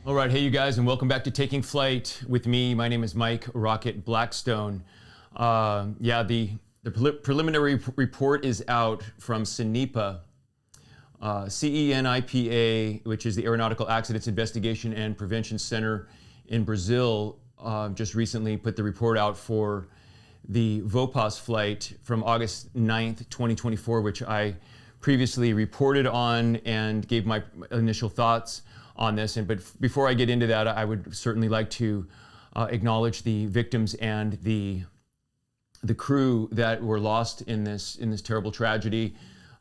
All right, hey you guys, and welcome back to Taking Flight with me. My name is Mike Rocket Blackstone. The preliminary report is out from CENIPA, CENIPA, which is the Aeronautical Accidents Investigation and Prevention Center in Brazil. Just recently put the report out for the Voepass flight from August 9th, 2024, which I previously reported on and gave my initial thoughts on this. But before I get into that, I would certainly like to acknowledge the victims and the crew that were lost in this terrible tragedy.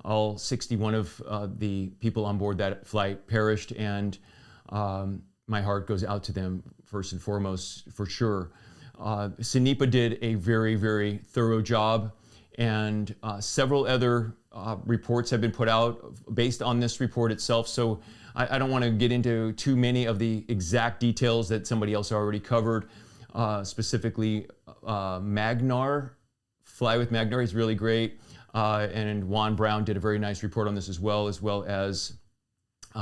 All 61 of the people on board that flight perished, and my heart goes out to them first and foremost, for sure. CENIPA did a very, very thorough job, and several other reports have been put out based on this report itself. So I don't want to get into too many of the exact details that somebody else already covered. Specifically, Magnar, Fly with Magnar is really great. And Juan Brown did a very nice report on this as well as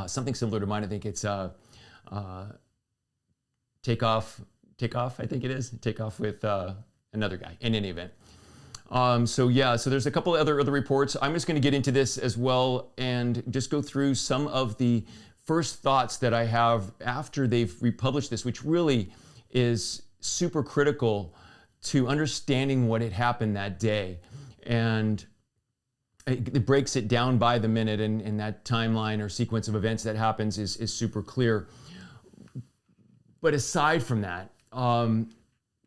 something similar to mine. I think it's Takeoff, I think it is. Takeoff with another guy, in any event. So there's a couple other reports. I'm just going to get into this as well and just go through some of the first thoughts that I have after they've republished this, which really is super critical to understanding what had happened that day. And it breaks it down by the minute, and that timeline or sequence of events that happens is super clear. But aside from that, when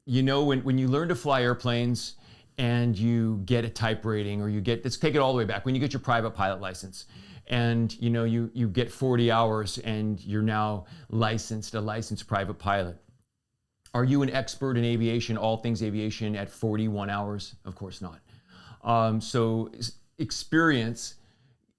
you learn to fly airplanes, and you get a type rating, or let's take it all the way back, when you get your private pilot license, and you get 40 hours and you're now a licensed private pilot. Are you an expert in aviation, all things aviation, at 41 hours? Of course not. So experience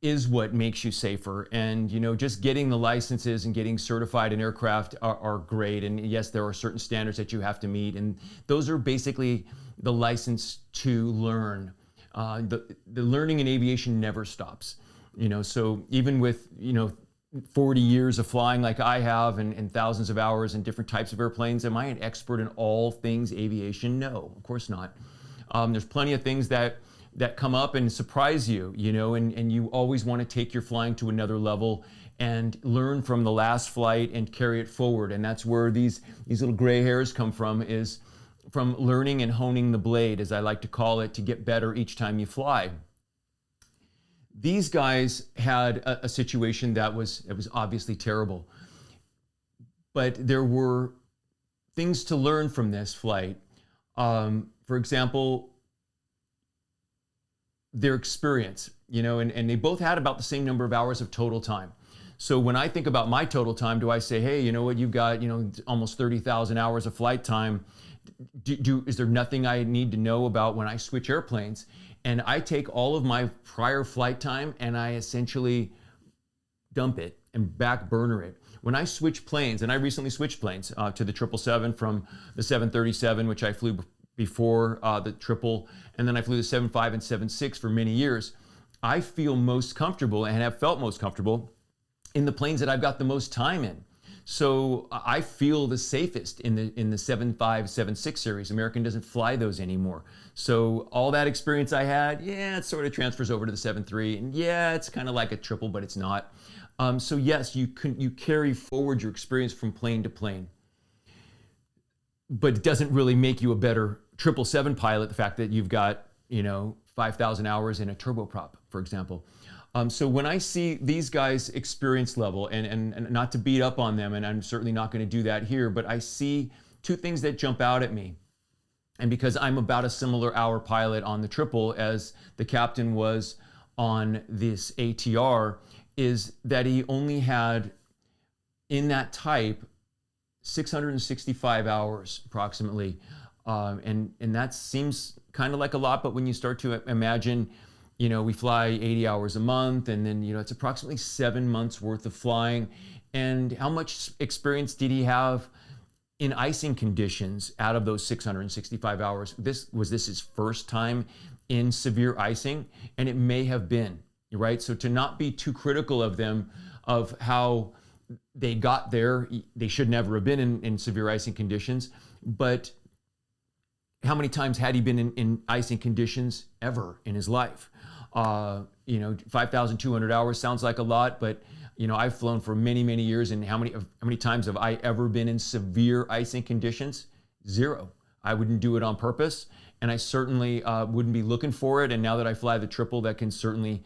is what makes you safer, and just getting the licenses and getting certified in aircraft are great, and yes, there are certain standards that you have to meet, and those are basically the license to learn. The learning in aviation never stops. So even with 40 years of flying like I have, and thousands of hours in different types of airplanes, am I an expert in all things aviation? No, of course not. There's plenty of things that come up and surprise you, and you always want to take your flying to another level and learn from the last flight and carry it forward. And that's where these little gray hairs come from, is from learning and honing the blade, as I like to call it, to get better each time you fly. These guys had a situation that was obviously terrible, but there were things to learn from this flight. For example, their experience, and they both had about the same number of hours of total time. So when I think about my total time, do I say, hey, you know what, you've got, almost 30,000 hours of flight time. Is there nothing I need to know about when I switch airplanes? And I take all of my prior flight time and I essentially dump it and back burner it. When I switch planes, and I recently switched planes to the 777 from the 737, which I flew before the triple, and then I flew the 75 and 76 for many years. I feel most comfortable and have felt most comfortable in the planes that I've got the most time in. So I feel the safest in the 75, 76 series. American doesn't fly those anymore. So all that experience I had, it sort of transfers over to the 73, and it's kind of like a triple, but it's not. So yes, you carry forward your experience from plane to plane, but it doesn't really make you a better 777 pilot, the fact that you've got 5,000 hours in a turboprop, for example. So when I see these guys' experience level, and not to beat up on them, and I'm certainly not going to do that here, but I see two things that jump out at me. And because I'm about a similar hour pilot on the triple as the captain was on this ATR, is that he only had, in that type, 665 hours approximately. And that seems kind of like a lot, but when you start to imagine, we fly 80 hours a month, and then, it's approximately 7 months worth of flying. And how much experience did he have in icing conditions out of those 665 hours? Was this his first time in severe icing? And it may have been, right? So to not be too critical of them, of how they got there. They should never have been in severe icing conditions, but how many times had he been in icing conditions ever in his life? 5,200 hours sounds like a lot, but I've flown for many, many years, and how many times have I ever been in severe icing conditions? Zero. I wouldn't do it on purpose, and I certainly wouldn't be looking for it. And now that I fly the triple, that can certainly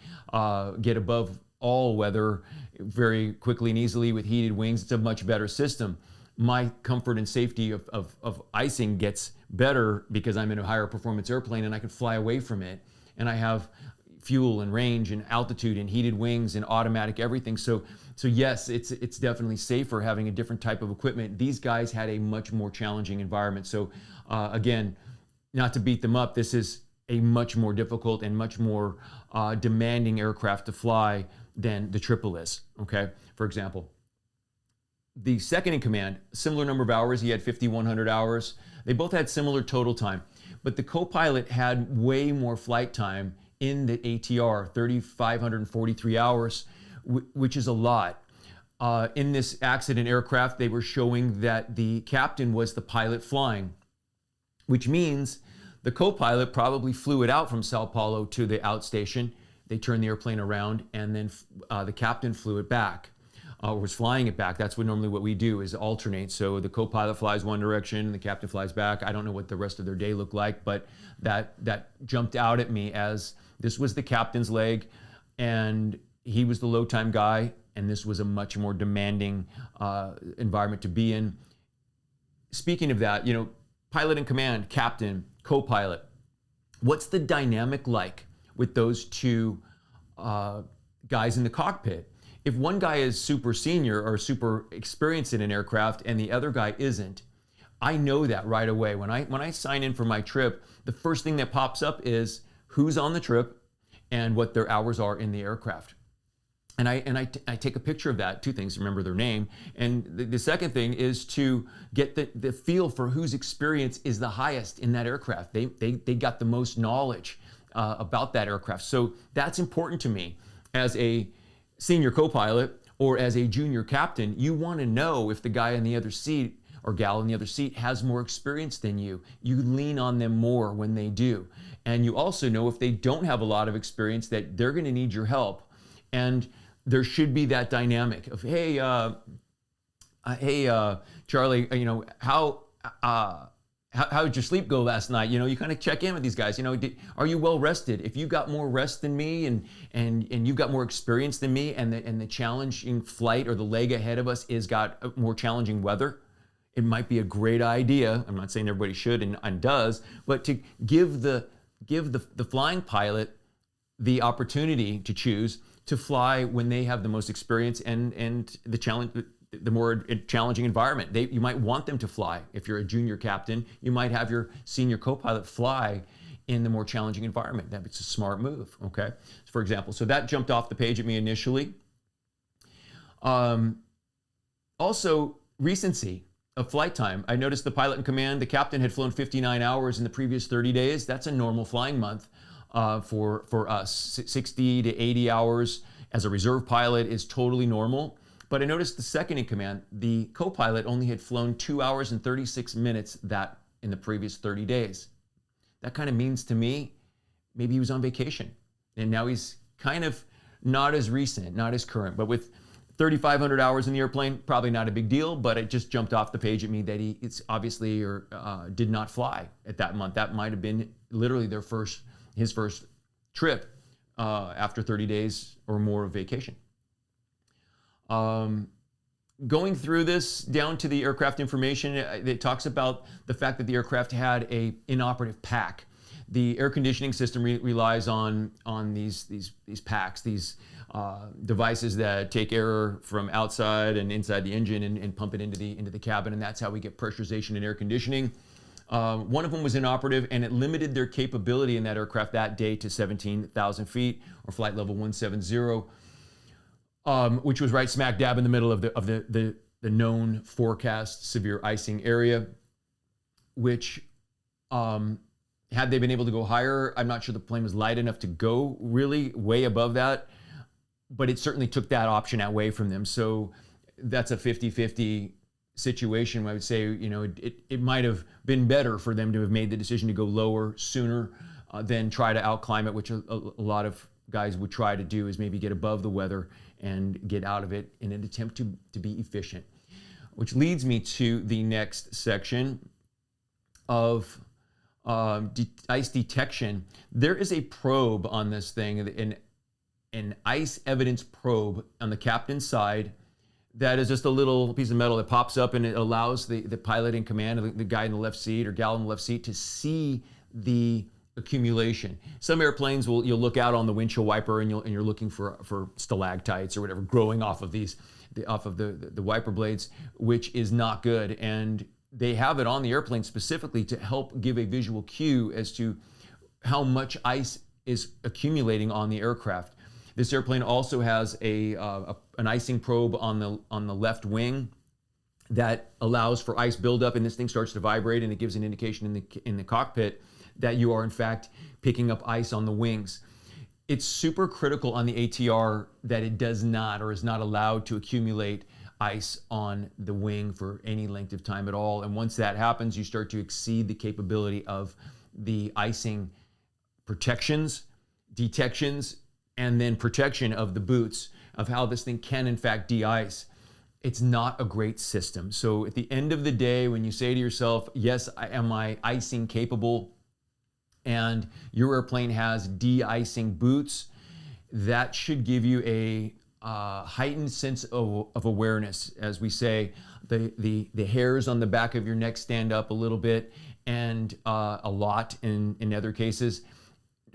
get above all weather very quickly and easily with heated wings. It's a much better system. My comfort and safety of icing gets better because I'm in a higher performance airplane and I can fly away from it. And I have fuel and range and altitude and heated wings and automatic everything. So yes, it's definitely safer having a different type of equipment. These guys had a much more challenging environment. So again, not to beat them up, this is a much more difficult and much more demanding aircraft to fly than the triple is, okay? For example, the second in command, similar number of hours, he had 5,100 hours. They both had similar total time, but the co-pilot had way more flight time in the ATR, 3,543 hours, which is a lot. In this accident aircraft, they were showing that the captain was the pilot flying, which means the co-pilot probably flew it out from Sao Paulo to the outstation. They turned the airplane around, and then the captain flew it back, or was flying it back. That's normally what we do, is alternate. So the co-pilot flies one direction, and the captain flies back. I don't know what the rest of their day looked like, but that jumped out at me as this was the captain's leg, and he was the low time guy, and this was a much more demanding environment to be in. Speaking of that, pilot in command, captain, co-pilot, what's the dynamic like with those two guys in the cockpit? If one guy is super senior or super experienced in an aircraft and the other guy isn't, I know that right away. When I sign in for my trip, the first thing that pops up is who's on the trip and what their hours are in the aircraft. And I take a picture of that. Two things: remember their name, and the second thing is to get the feel for whose experience is the highest in that aircraft. They got the most knowledge about that aircraft. So that's important to me as a senior co-pilot or as a junior captain. You want to know if the guy in the other seat or gal in the other seat has more experience than you. You lean on them more when they do. And you also know if they don't have a lot of experience that they're going to need your help. And there should be that dynamic of, hey, Charlie, how did your sleep go last night? You kind of check in with these guys. Are you well rested? If you got more rest than me and you've got more experience than me, and the challenging flight or the leg ahead of us is got more challenging weather, it might be a great idea. I'm not saying everybody should and does, but to give the flying pilot the opportunity to choose to fly when they have the most experience and the more challenging environment. You might want them to fly. If you're a junior captain, you might have your senior co-pilot fly in the more challenging environment. That's a smart move, okay? For example, so that jumped off the page at me initially. Also, recency of flight time. I noticed the pilot in command, the captain had flown 59 hours in the previous 30 days. That's a normal flying month. For us, 60 to 80 hours as a reserve pilot is totally normal. But I noticed the second in command, the co-pilot, only had flown 2 hours and 36 minutes that in the previous 30 days. That kind of means to me, maybe he was on vacation and now he's kind of not as recent, not as current. But with 3,500 hours in the airplane, probably not a big deal, but it just jumped off the page at me that it's obviously did not fly at that month. That might have been literally his first trip after 30 days or more of vacation. Going through this down to the aircraft information, it talks about the fact that the aircraft had a inoperative pack. The air conditioning system relies on these packs, these devices that take air from outside and inside the engine and pump it into the cabin, and that's how we get pressurization and air conditioning. One of them was inoperative, and it limited their capability in that aircraft that day to 17,000 feet, or flight level 170, which was right smack dab in the middle of the known forecast severe icing area, which had they been able to go higher, I'm not sure the plane was light enough to go really way above that, but it certainly took that option away from them. So that's a 50-50 situation. I would say, you know, it might have been better for them to have made the decision to go lower sooner than try to outclimb it, which a lot of guys would try to do, is maybe get above the weather and get out of it in an attempt to be efficient. Which leads me to the next section of ice detection. There is a probe on this thing, an ice evidence probe on the captain's side that is just a little piece of metal that pops up, and it allows the pilot in command, the guy in the left seat or gal in the left seat, to see the accumulation. Some airplanes you'll look out on the windshield wiper and you're looking for stalactites or whatever growing off of the wiper blades, which is not good. And they have it on the airplane specifically to help give a visual cue as to how much ice is accumulating on the aircraft. This airplane also has an icing probe on the left wing that allows for ice buildup, and this thing starts to vibrate, and it gives an indication in the cockpit that you are in fact picking up ice on the wings. It's super critical on the ATR that it does not, or is not allowed to, accumulate ice on the wing for any length of time at all. And once that happens, you start to exceed the capability of the icing protections, detections, and then protection of the boots, of how this thing can in fact de-ice. It's not a great system. So at the end of the day, when you say to yourself, yes, am I icing capable, and your airplane has de-icing boots, that should give you a heightened sense of awareness. As we say, the hairs on the back of your neck stand up a little bit, and a lot in other cases.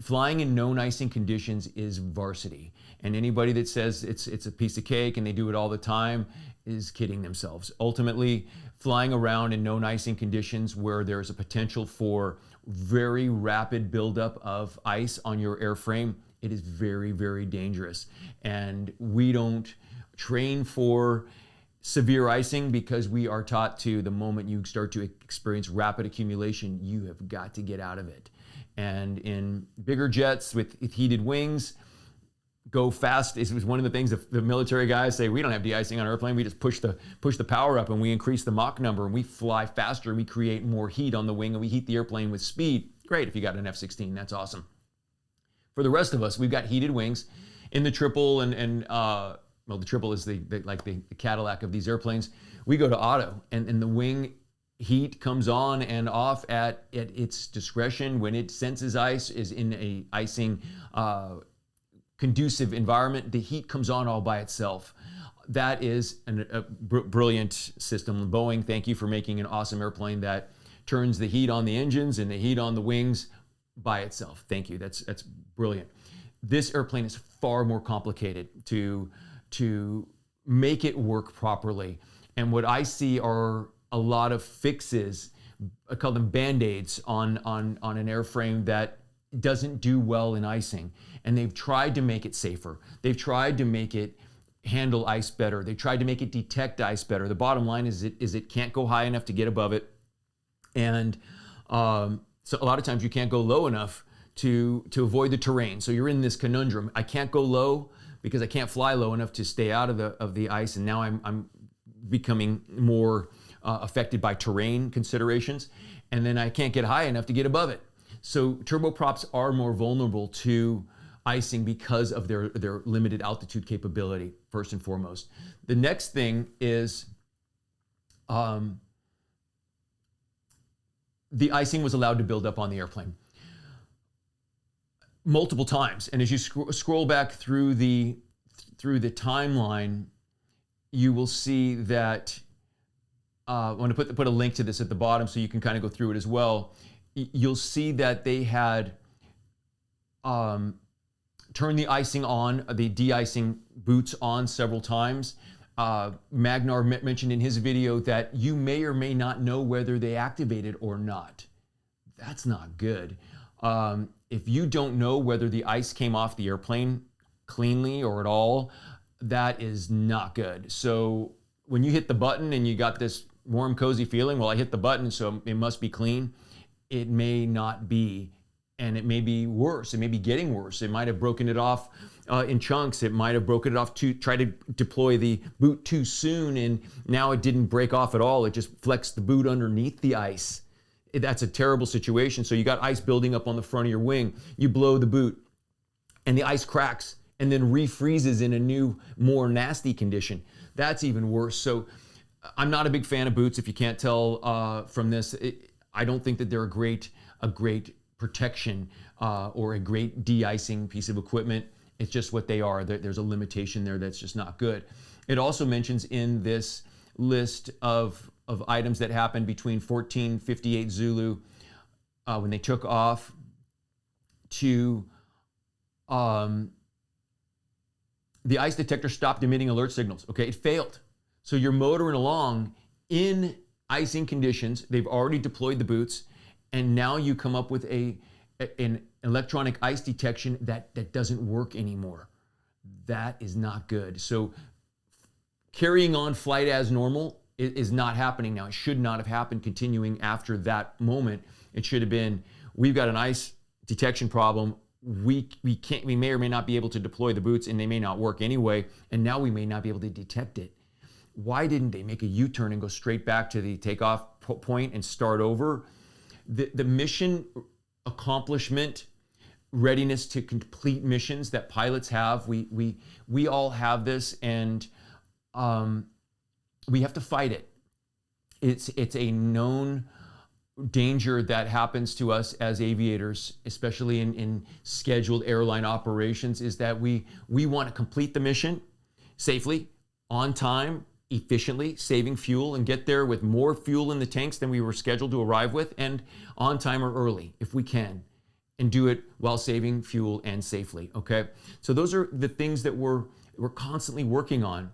Flying in known icing conditions is varsity, and anybody that says it's a piece of cake and they do it all the time is kidding themselves. Ultimately, flying around in known icing conditions where there's a potential for very rapid buildup of ice on your airframe, it is very, very dangerous. And we don't train for severe icing because we are taught to, the moment you start to experience rapid accumulation, you have got to get out of it. And in bigger jets with heated wings, go fast. It was one of the things the military guys say, we don't have de-icing on our airplane. We just push the power up and we increase the Mach number and we fly faster. We create more heat on the wing and we heat the airplane with speed. Great if you got an F-16, that's awesome. For the rest of us, we've got heated wings in the triple well, the triple is the Cadillac of these airplanes. We go to auto and the wing heat comes on and off at its discretion. When it senses ice, is in a icing conducive environment, the heat comes on all by itself. That is a brilliant system. Boeing, thank you for making an awesome airplane that turns the heat on the engines and the heat on the wings by itself. Thank you. That's brilliant. This airplane is far more complicated to make it work properly. And what I see are a lot of fixes, I call them band-aids on an airframe that doesn't do well in icing. And they've tried to make it safer. They've tried to make it handle ice better. They tried to make it detect ice better. The bottom line is it can't go high enough to get above it. And so a lot of times you can't go low enough to avoid the terrain. So you're in this conundrum. I can't go low because I can't fly low enough to stay out of the ice. And now I'm becoming more affected by terrain considerations. And then I can't get high enough to get above it. So turboprops are more vulnerable to icing because of their limited altitude capability, first and foremost. The next thing is the icing was allowed to build up on the airplane multiple times. And as you scroll back through the timeline, you will see that I want to put a link to this at the bottom so you can kind of go through it as well. You'll see that they had turned the icing on, the de-icing boots on several times. Magnar mentioned in his video that you may or may not know whether they activated or not. That's not good. If you don't know whether the ice came off the airplane cleanly or at all, that is not good. So when you hit the button and you got this warm, cozy feeling, well, I hit the button, so it must be clean. It may not be. and it may be worse. It may be getting worse. It might have broken it off in chunks. It might have broken it off to try to deploy the boot too soon, and now it didn't break off at all. It just flexed the boot underneath the ice. That's a terrible situation. So you got ice building up on the front of your wing. You blow the boot, and the ice cracks and then refreezes in a new, more nasty condition. That's even worse. So I'm not a big fan of boots. If you can't tell from this, I don't think that they're a great protection or a great de-icing piece of equipment. It's just what they are. There's a limitation there that's just not good. It also mentions in this list of items that happened between 1458 Zulu when they took off to the ice detector stopped emitting alert signals. Okay, it failed. So you're motoring along in icing conditions. They've already deployed the boots, and now you come up with an electronic ice detection that doesn't work anymore. That is not good. So carrying on flight as normal is not happening now. It should not have happened continuing after that moment. It should have been, we've got an ice detection problem. We may or may not be able to deploy the boots, and they may not work anyway, and now we may not be able to detect it. Why didn't they make a U-turn and go straight back to the takeoff point and start over? The mission accomplishment, readiness to complete missions that pilots have, we all have this, and we have to fight it. It's a known danger that happens to us as aviators, especially in scheduled airline operations, is that we want to complete the mission safely, on time, efficiently, saving fuel, and get there with more fuel in the tanks than we were scheduled to arrive with, and on time or early if we can, and do it while saving fuel and safely. Okay, so those are the things that we're constantly working on.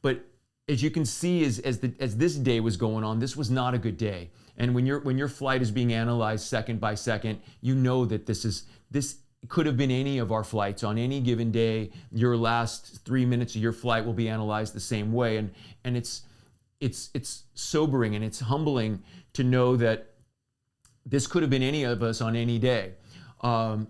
But as you can see, as this day was going on, this was not a good day. And when your flight is being analyzed second by second, you know that this could have been any of our flights on any given day. Your last 3 minutes of your flight will be analyzed the same way, and it's sobering and it's humbling to know that this could have been any of us on any day. How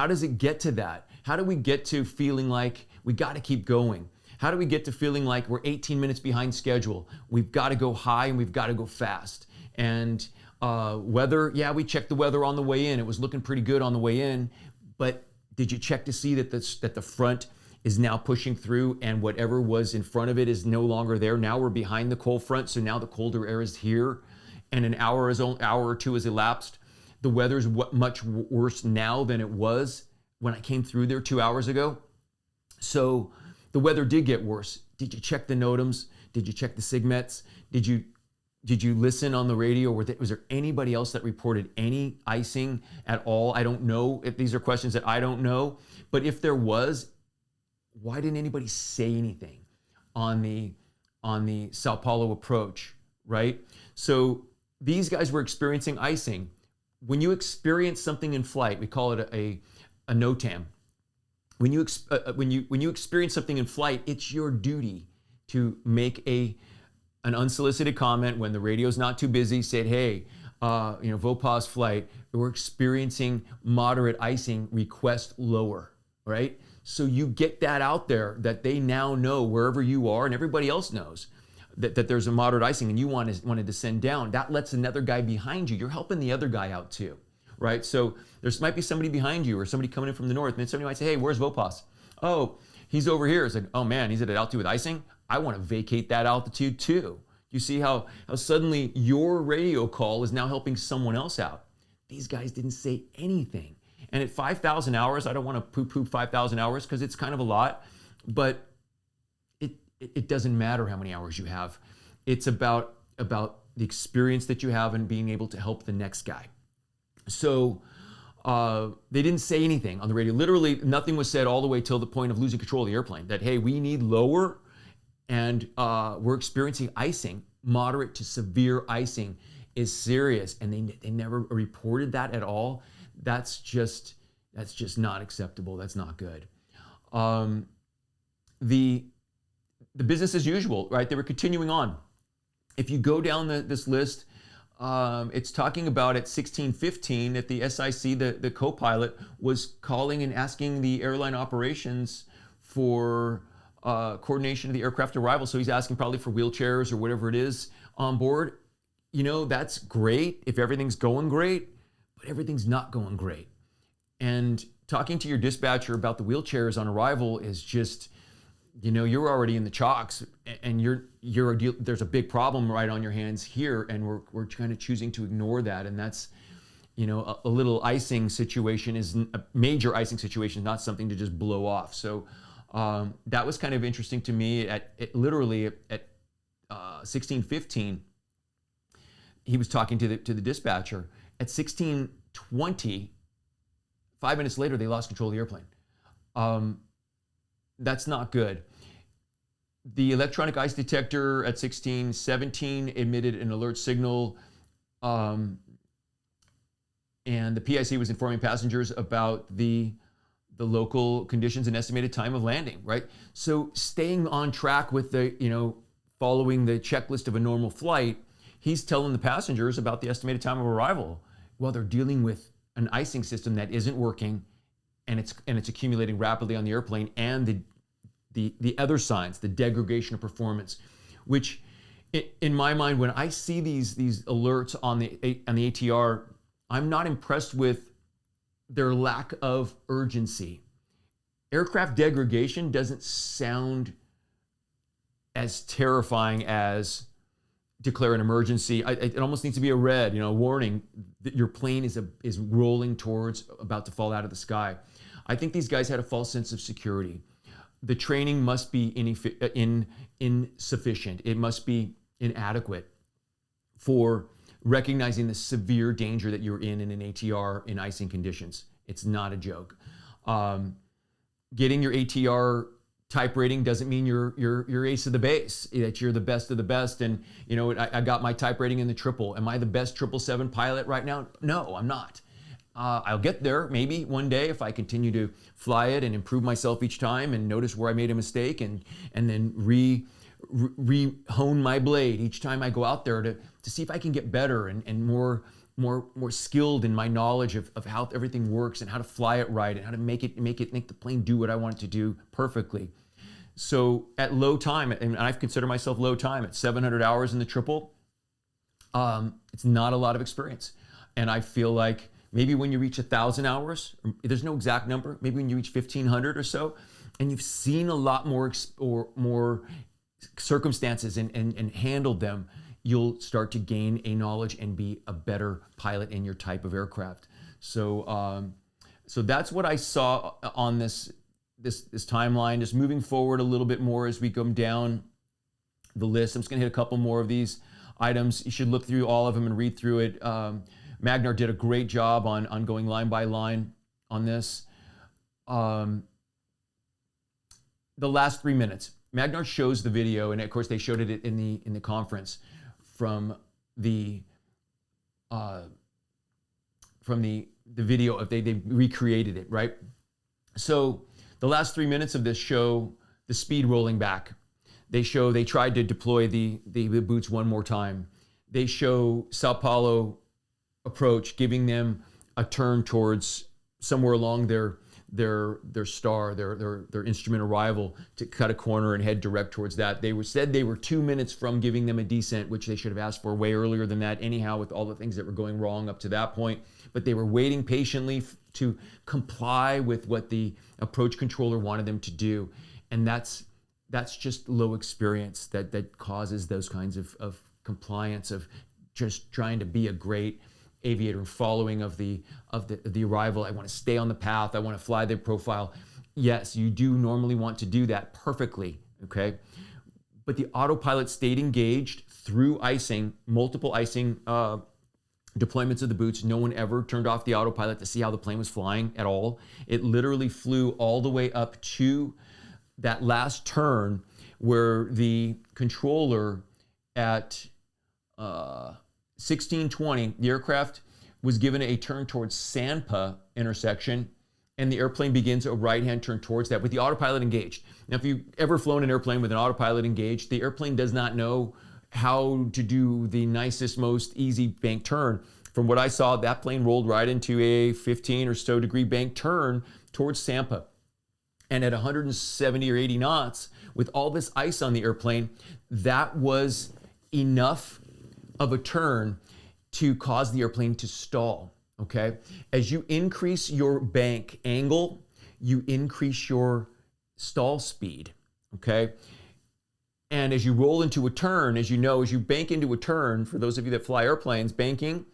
does it get to that? How do we get to feeling like we got to keep going? How do we get to feeling like we're 18 minutes behind schedule? We've got to go high and we've got to go fast. And weather, yeah, we checked the weather on the way in. It was looking pretty good on the way in, but did you check to see that the front is now pushing through, and whatever was in front of it is no longer there? Now we're behind the cold front, so now the colder air is here, and an hour or two has elapsed. The weather's much worse now than it was when I came through there 2 hours ago. So the weather did get worse. Did you check the NOTAMs? Did you check the SIGMETs? Did you listen on the radio? Was there anybody else that reported any icing at all? I don't know if these are questions that I don't know, but if there was, why didn't anybody say anything on the Sao Paulo approach, right? So these guys were experiencing icing. When you experience something in flight, we call it a NOTAM. When you experience something in flight, it's your duty to make an unsolicited comment when the radio's not too busy. Said, hey, Voepass Flight, we're experiencing moderate icing. Request lower, right? So you get that out there, that they now know wherever you are, and everybody else knows that there's a moderate icing, and you wanted to send down. That lets another guy behind you. You're helping the other guy out too. Right? So there might be somebody behind you or somebody coming in from the north, and then somebody might say, hey, where's Voepass? Oh, he's over here. It's like, oh man, he's at an altitude with icing. I want to vacate that altitude too. You see how suddenly your radio call is now helping someone else out. These guys didn't say anything. And at 5,000 hours, I don't want to poo-poo 5,000 hours because it's kind of a lot, but it doesn't matter how many hours you have. It's about the experience that you have and being able to help the next guy. So they didn't say anything on the radio. Literally nothing was said all the way till the point of losing control of the airplane, that, hey, we need lower, and we're experiencing icing. Moderate to severe icing is serious, and they never reported that at all. That's just not acceptable. That's not good. The business as usual, right? They were continuing on. If you go down this list, It's talking about at 16:15 that the SIC, the co-pilot, was calling and asking the airline operations for coordination of the aircraft arrival. So he's asking probably for wheelchairs or whatever it is on board. You know, that's great if everything's going great, but everything's not going great. And talking to your dispatcher about the wheelchairs on arrival is just, you know, you're already in the chocks, and there's a big problem right on your hands here, and we're kind of choosing to ignore that. And that's, you know, a little icing situation is a major icing situation, not something to just blow off. So that was kind of interesting to me. Literally at 16:15, he was talking to the dispatcher. At 16:20, 5 minutes later, they lost control of the airplane. That's not good. The electronic ice detector at 16:17 emitted an alert signal, and the PIC was informing passengers about the local conditions and estimated time of landing, right? So staying on track with following the checklist of a normal flight, he's telling the passengers about the estimated time of arrival while they're dealing with an icing system that isn't working, and it's accumulating rapidly on the airplane, and the other signs, the degradation of performance, which in my mind, when I see these alerts on the ATR, I'm not impressed with their lack of urgency. Aircraft degradation doesn't sound as terrifying as declare an emergency. It almost needs to be a red, warning that your plane is rolling towards about to fall out of the sky. I think these guys had a false sense of security. The training must be insufficient. It must be inadequate for recognizing the severe danger that you're in an ATR in icing conditions. It's not a joke. Getting your ATR type rating doesn't mean you're ace of the base, that you're the best of the best. And I got my type rating in the triple. Am I the best 777 pilot right now? No, I'm not. I'll get there maybe one day if I continue to fly it and improve myself each time and notice where I made a mistake and then re-hone my blade each time I go out there to see if I can get better and more skilled in my knowledge of how everything works and how to fly it right and how to make the plane do what I want it to do perfectly. So at low time, and I consider myself low time at 700 hours in the triple, it's not a lot of experience. And I feel like maybe when you reach 1,000 hours, there's no exact number, maybe when you reach 1,500 or so, and you've seen a lot more circumstances and handled them, you'll start to gain a knowledge and be a better pilot in your type of aircraft. So that's what I saw on this timeline. Just moving forward a little bit more as we come down the list. I'm just gonna hit a couple more of these items. You should look through all of them and read through it. Magnar did a great job on going line by line on this. The last 3 minutes, Magnar shows the video, and of course they showed it in the conference from the video. They recreated it, right? So the last 3 minutes of this show the speed rolling back. They tried to deploy the boots one more time. They show Sao Paulo approach, giving them a turn towards somewhere along their star, their instrument arrival, to cut a corner and head direct towards that. They said they were 2 minutes from giving them a descent, which they should have asked for way earlier than that anyhow, with all the things that were going wrong up to that point. But they were waiting patiently to comply with what the approach controller wanted them to do. And that's just low experience that causes those kinds of compliance, of just trying to be a great aviator and following of the arrival. I want to stay on the path. I want to fly the profile. Yes, you do normally want to do that perfectly, okay? But the autopilot stayed engaged through icing, multiple icing deployments of the boots. No one ever turned off the autopilot to see how the plane was flying at all. It literally flew all the way up to that last turn where the controller at 16:20, the aircraft was given a turn towards CENIPA intersection, and the airplane begins a right-hand turn towards that with the autopilot engaged. Now, if you've ever flown an airplane with an autopilot engaged, the airplane does not know how to do the nicest, most easy bank turn. From what I saw, that plane rolled right into a 15 or so degree bank turn towards Sampa. And at 170 or 80 knots, with all this ice on the airplane, that was enough of a turn to cause the airplane to stall, okay? As you increase your bank angle, you increase your stall speed, okay? And as you roll into a turn, as you know, as you bank into a turn, for those of you that fly airplanes, banking,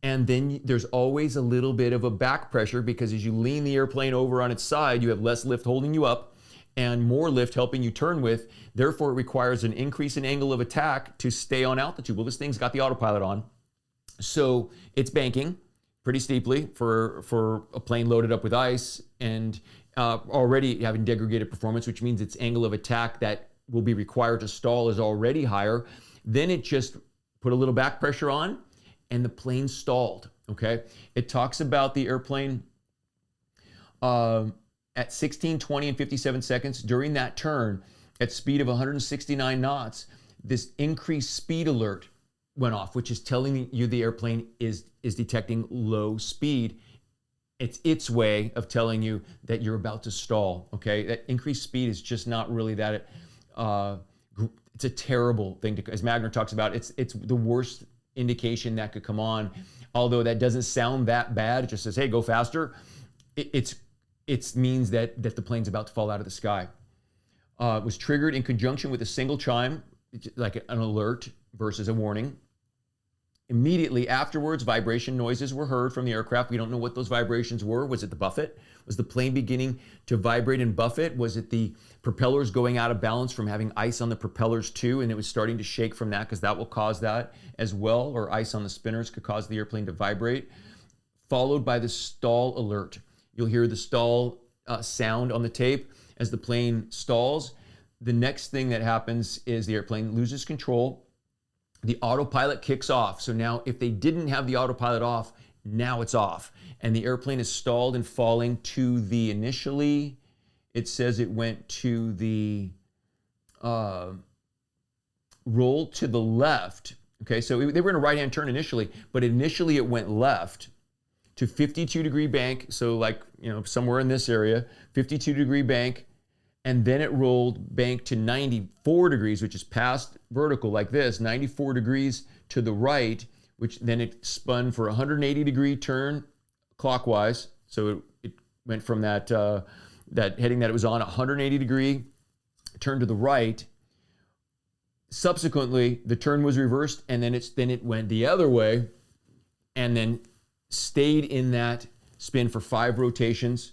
and then there's always a little bit of a back pressure, because as you lean the airplane over on its side, you have less lift holding you up and more lift helping you turn with. Therefore, it requires an increase in angle of attack to stay on altitude. Well, this thing's got the autopilot on, so it's banking pretty steeply for a plane loaded up with ice and already having degraded performance, which means its angle of attack that will be required to stall is already higher. Then it just put a little back pressure on, and the plane stalled, okay? It talks about the airplane at 16, 20, and 57 seconds during that turn at speed of 169 knots, this increased speed alert went off, which is telling you the airplane is detecting low speed. It's its way of telling you that you're about to stall, okay? That increased speed is just not really that, it's a terrible thing to, as Magner talks about, it's the worst indication that could come on. Although that doesn't sound that bad, it just says, hey, go faster. It means that the plane's about to fall out of the sky. It was triggered in conjunction with a single chime, like an alert versus a warning. Immediately afterwards, vibration noises were heard from the aircraft. We don't know what those vibrations were. Was it the buffet? Was the plane beginning to vibrate and buffet? Was it the propellers going out of balance from having ice on the propellers too, and it was starting to shake from that, because that will cause that as well, or ice on the spinners could cause the airplane to vibrate, followed by the stall alert. You'll hear the stall sound on the tape as the plane stalls. The next thing that happens is the airplane loses control. The autopilot kicks off. So now if they didn't have the autopilot off, now it's off. And the airplane is stalled and falling to the, initially, it says it went to the roll to the left. Okay, so they were in a right-hand turn initially, but initially it went left to 52 degree bank. So like, you know, somewhere in this area, 52 degree bank. And then it rolled bank to 94 degrees, which is past vertical like this, 94 degrees to the right, which then it spun for a 180 degree turn clockwise. So it went from that heading that it was on, 180 degree turn to the right. Subsequently, the turn was reversed, and then it went the other way, and then stayed in that spin for 5 rotations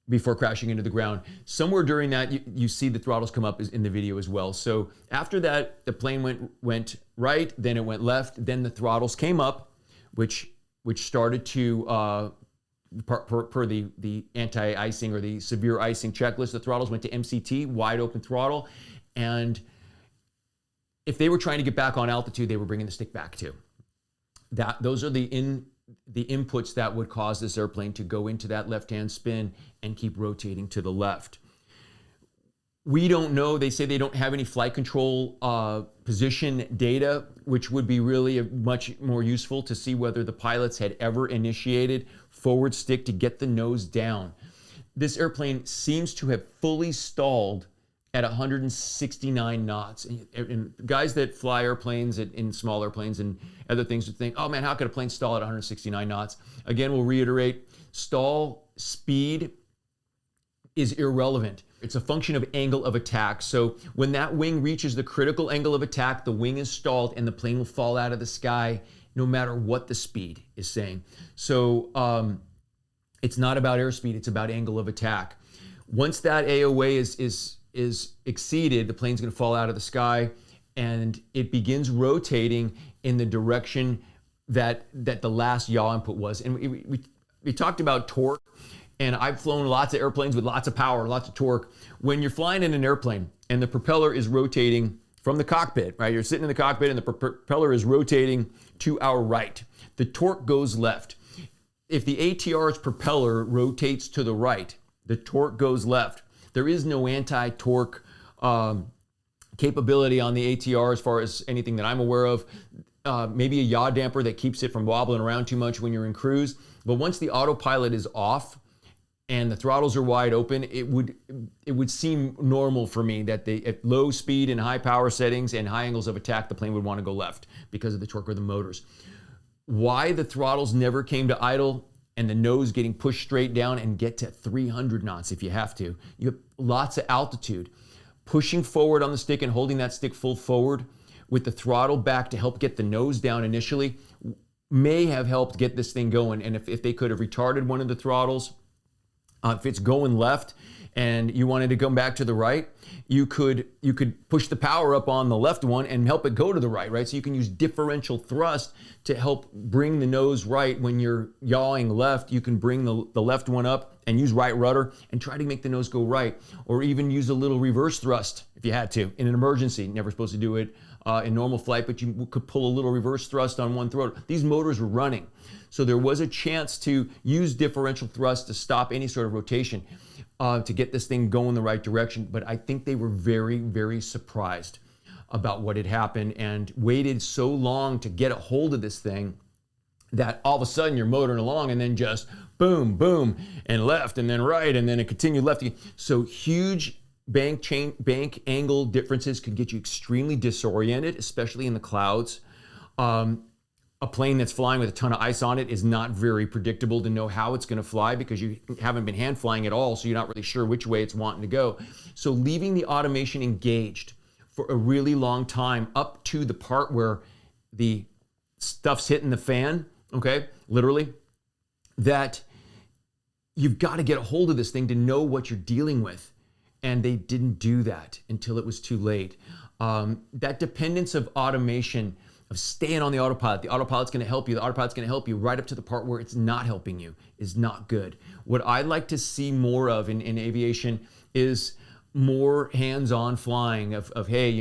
before crashing into the ground. Somewhere during that, you see the throttles come up in the video as well. So after that, the plane went right, then it went left, then the throttles came up, which started to, per the anti-icing or the severe icing checklist, the throttles went to MCT, wide open throttle. And if they were trying to get back on altitude, they were bringing the stick back too. Those are the inputs that would cause this airplane to go into that left-hand spin and keep rotating to the left. We don't know. They say they don't have any flight control position data, which would be really much more useful to see whether the pilots had ever initiated forward stick to get the nose down. This airplane seems to have fully stalled at 169 knots. And guys that fly airplanes in small airplanes and other things would think, oh man, how could a plane stall at 169 knots? Again, we'll reiterate, stall speed is irrelevant. It's a function of angle of attack. So when that wing reaches the critical angle of attack, the wing is stalled and the plane will fall out of the sky no matter what the speed is saying. So it's not about airspeed, it's about angle of attack. Once that AOA is exceeded, the plane's going to fall out of the sky, and it begins rotating in the direction that the last yaw input was. And we talked about torque, and I've flown lots of airplanes with lots of power, lots of torque. When you're flying in an airplane and the propeller is rotating from the cockpit, right? You're sitting in the cockpit and the propeller is rotating to our right. The torque goes left. If the ATR's propeller rotates to the right, the torque goes left. There is no anti-torque capability on the ATR as far as anything that I'm aware of. Maybe a yaw damper that keeps it from wobbling around too much when you're in cruise. But once the autopilot is off and the throttles are wide open, it would seem normal for me that at low speed and high power settings and high angles of attack, the plane would want to go left because of the torque of the motors. Why the throttles never came to idle and the nose getting pushed straight down and get to 300 knots if you have to. You have lots of altitude. Pushing forward on the stick and holding that stick full forward with the throttle back to help get the nose down initially may have helped get this thing going. And if they could have retarded one of the throttles, if it's going left and you wanted to come back to the right, you could push the power up on the left one and help it go to the right? So you can use differential thrust to help bring the nose right. When you're yawing left, you can bring the left one up and use right rudder and try to make the nose go right, or even use a little reverse thrust if you had to in an emergency. Never supposed to do it in normal flight, but you could pull a little reverse thrust on one throat. These motors were running, so there was a chance to use differential thrust to stop any sort of rotation to get this thing going the right direction. But I think they were very, very surprised about what had happened and waited so long to get a hold of this thing that all of a sudden you're motoring along and then just boom, boom, and left and then right and then it continued left again. So huge bank angle differences could get you extremely disoriented, especially in the clouds. A plane that's flying with a ton of ice on it is not very predictable to know how it's going to fly because you haven't been hand flying at all, so you're not really sure which way it's wanting to go. So leaving the automation engaged for a really long time up to the part where the stuff's hitting the fan, okay, literally, that you've got to get a hold of this thing to know what you're dealing with. And they didn't do that until it was too late. That dependence of automation, of staying on the autopilot's going to help you. The autopilot's going to help you right up to the part where it's not helping you, is not good. What I'd like to see more of in aviation is more hands-on flying of hey,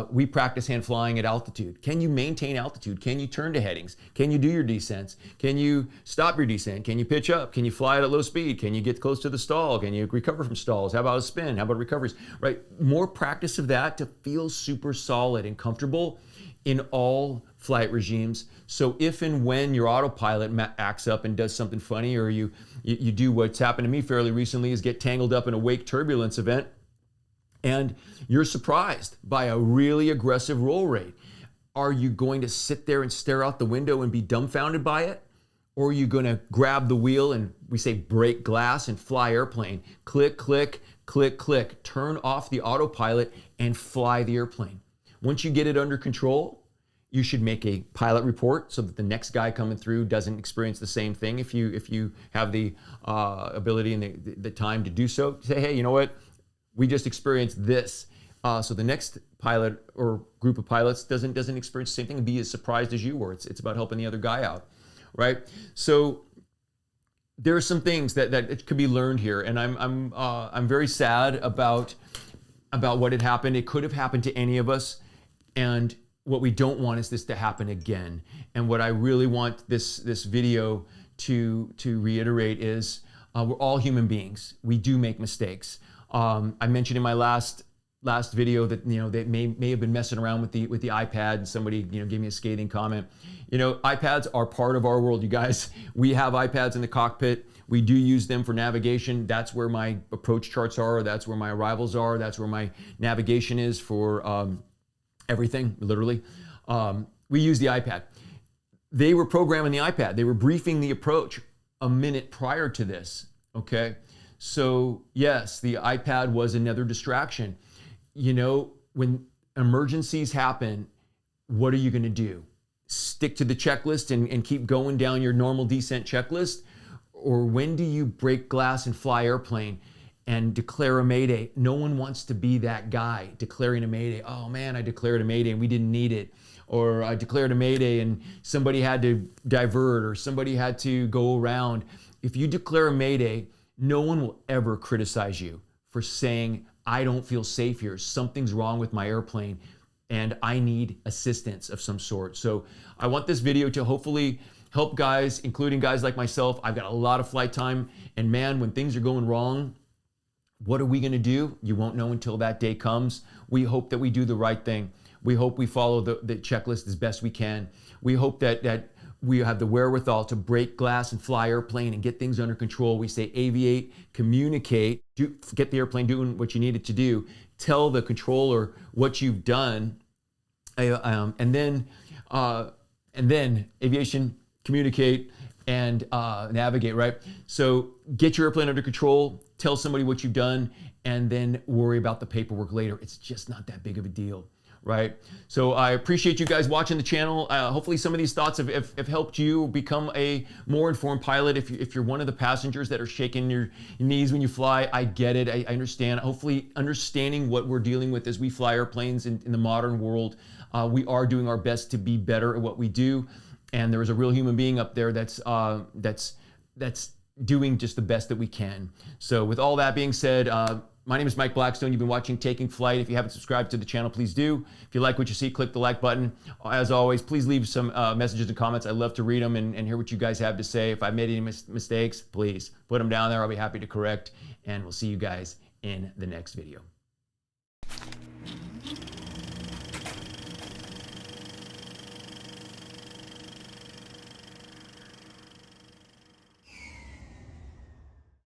we practice hand flying at altitude. Can you maintain altitude? Can you turn to headings? Can you do your descents? Can you stop your descent? Can you pitch up? Can you fly at low speed? Can you get close to the stall? Can you recover from stalls? How about a spin? How about recoveries? Right? More practice of that to feel super solid and comfortable in all flight regimes. So if and when your autopilot acts up and does something funny, or you do what's happened to me fairly recently, is get tangled up in a wake turbulence event, and you're surprised by a really aggressive roll rate, are you going to sit there and stare out the window and be dumbfounded by it? Or are you going to grab the wheel and, we say, break glass and fly airplane? Click, click, click, click. Turn off the autopilot and fly the airplane. Once you get it under control, you should make a pilot report so that the next guy coming through doesn't experience the same thing. If you have the ability and the time to do so, say, hey, you know what? We just experienced this. So the next pilot or group of pilots doesn't experience the same thing and be as surprised as you were. It's about helping the other guy out, right? So there are some things that it could be learned here, and I'm very sad about what had happened. It could have happened to any of us, and what we don't want is this to happen again. And what I really want this video to reiterate is we're all human beings. We do make mistakes. I mentioned in my last video that they may have been messing around with the iPad, and somebody gave me a scathing comment. iPads are part of our world, you guys. We have iPads in the cockpit. We do use them for navigation. That's where my approach charts are. That's where my arrivals are. That's where my navigation is for everything, literally. We use the iPad. They were programming the iPad. They were briefing the approach a minute prior to this, okay? So yes, the iPad was another distraction. When emergencies happen, what are you gonna do? Stick to the checklist and keep going down your normal descent checklist? Or when do you break glass and fly airplane and declare a mayday? No one wants to be that guy declaring a mayday. Oh man, I declared a mayday and we didn't need it. Or I declared a mayday and somebody had to divert, or somebody had to go around. If you declare a mayday, no one will ever criticize you for saying, I don't feel safe here. Something's wrong with my airplane and I need assistance of some sort. So I want this video to hopefully help guys, including guys like myself. I've got a lot of flight time, and man, when things are going wrong, What are we going to do? You won't know until that day comes. We hope that we do the right thing. We hope we follow the checklist as best we can. We hope that we have the wherewithal to break glass and fly airplane and get things under control. We say aviate, communicate, get the airplane doing what you need it to do, tell the controller what you've done, and then aviation, communicate, and navigate, right? So get your airplane under control, tell somebody what you've done, and then worry about the paperwork later. It's just not that big of a deal, right? So I appreciate you guys watching the channel. Hopefully some of these thoughts have helped you become a more informed pilot. If you're one of the passengers that are shaking your knees when you fly, I get it, I understand. Hopefully understanding what we're dealing with as we fly airplanes in the modern world, we are doing our best to be better at what we do. And there is a real human being up there that's doing just the best that we can. So with all that being said, my name is Mike Blackstone. You've been watching Taking Flight. If you haven't subscribed to the channel, please do. If you like what you see, click the like button. As always, please leave some messages and comments. I love to read them and hear what you guys have to say. If I made any mistakes, please put them down there. I'll be happy to correct. And we'll see you guys in the next video.